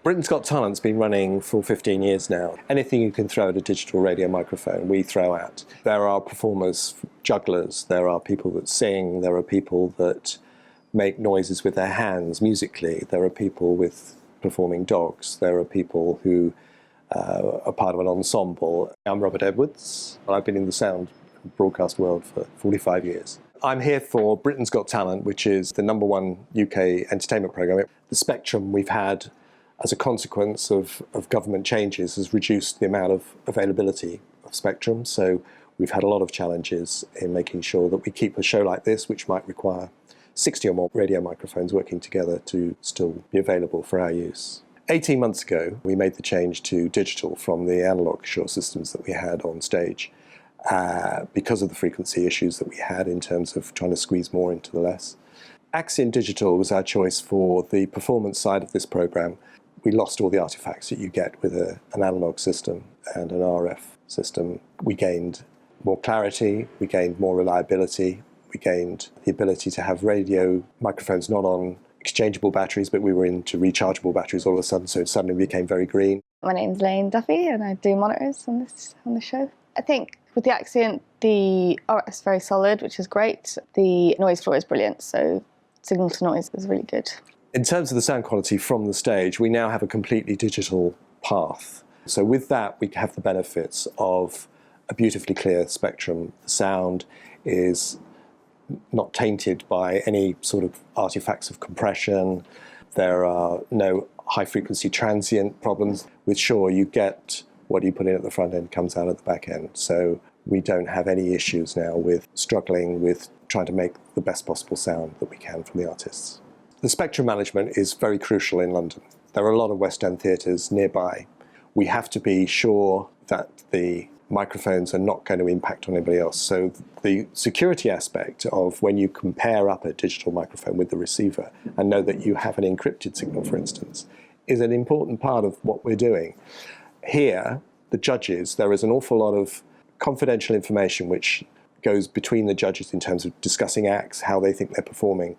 Britain's Got Talent's been running for 15 years now. Anything you can throw at a digital radio microphone, we throw at. There are performers, jugglers, there are people that sing, there are people that make noises with their hands musically, there are people with performing dogs, there are people who are part of an ensemble. I'm Robert Edwards. I've been in the sound broadcast world for 45 years. I'm here for Britain's Got Talent, which is the #1 UK entertainment programme. The spectrum we've had as a consequence of government changes has reduced the amount of availability of spectrum. So we've had a lot of challenges in making sure that we keep a show like this, which might require 60 or more radio microphones working together, to still be available for our use. 18 months ago, we made the change to digital from the analogue Shure systems that we had on stage because of the frequency issues that we had in terms of trying to squeeze more into the less. Axient Digital was our choice for the performance side of this programme. We lost all the artifacts that you get with an analogue system and an RF system. We gained more clarity, we gained more reliability, we gained the ability to have radio microphones not on exchangeable batteries, but we were into rechargeable batteries all of a sudden, so it suddenly became very green. My name's Lane Duffy and I do monitors on the show. I think with the Axient, the RF is very solid, which is great. The noise floor is brilliant, so signal to noise is really good. In terms of the sound quality from the stage, we now have a completely digital path. So with that, we have the benefits of a beautifully clear spectrum. The sound is not tainted by any sort of artifacts of compression. There are no high-frequency transient problems. With Shure, you get what you put in at the front end comes out at the back end. So we don't have any issues now with struggling with trying to make the best possible sound that we can from the artists. The spectrum management is very crucial in London. There are a lot of West End theatres nearby. We have to be sure that the microphones are not going to impact on anybody else. So the security aspect of when you compare up a digital microphone with the receiver and know that you have an encrypted signal, for instance, is an important part of what we're doing. Here, the judges, there is an awful lot of confidential information which goes between the judges in terms of discussing acts, how they think they're performing.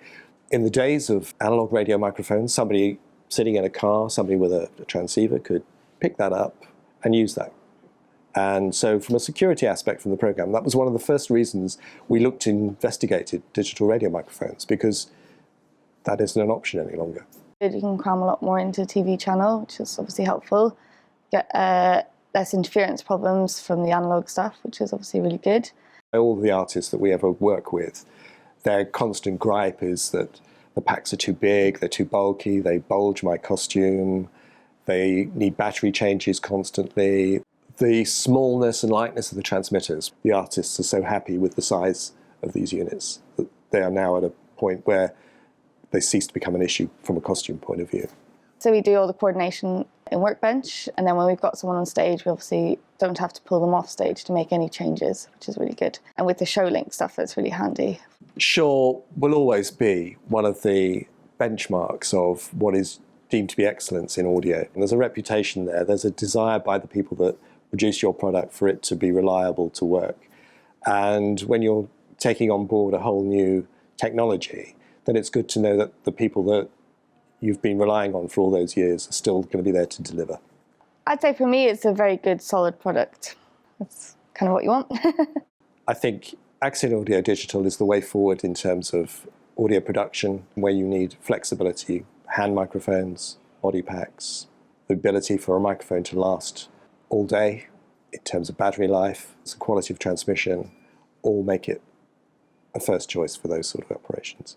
In the days of analog radio microphones, somebody sitting in a car, somebody with a transceiver could pick that up and use that. And so from a security aspect from the program, that was one of the first reasons we looked and investigated digital radio microphones, because that isn't an option any longer. You can cram a lot more into a TV channel, which is obviously helpful. Get less interference problems from the analog stuff, which is obviously really good. All the artists that we ever work with, their constant gripe is that the packs are too big, they're too bulky, they bulge my costume, they need battery changes constantly. The smallness and lightness of the transmitters, the artists are so happy with the size of these units that they are now at a point where they cease to become an issue from a costume point of view. So we do all the coordination in Workbench, and then when we've got someone on stage, we obviously don't have to pull them off stage to make any changes, which is really good. And with the show link stuff, that's really handy. Shure will always be one of the benchmarks of what is deemed to be excellence in audio. And there's a reputation there. There's a desire by the people that produce your product for it to be reliable to work. And when you're taking on board a whole new technology, then it's good to know that the people that you've been relying on for all those years are still going to be there to deliver. I'd say for me, it's a very good, solid product. That's kind of what you want. I think Axient Audio Digital is the way forward in terms of audio production, where you need flexibility, hand microphones, body packs, the ability for a microphone to last all day in terms of battery life, the quality of transmission, all make it a first choice for those sort of operations.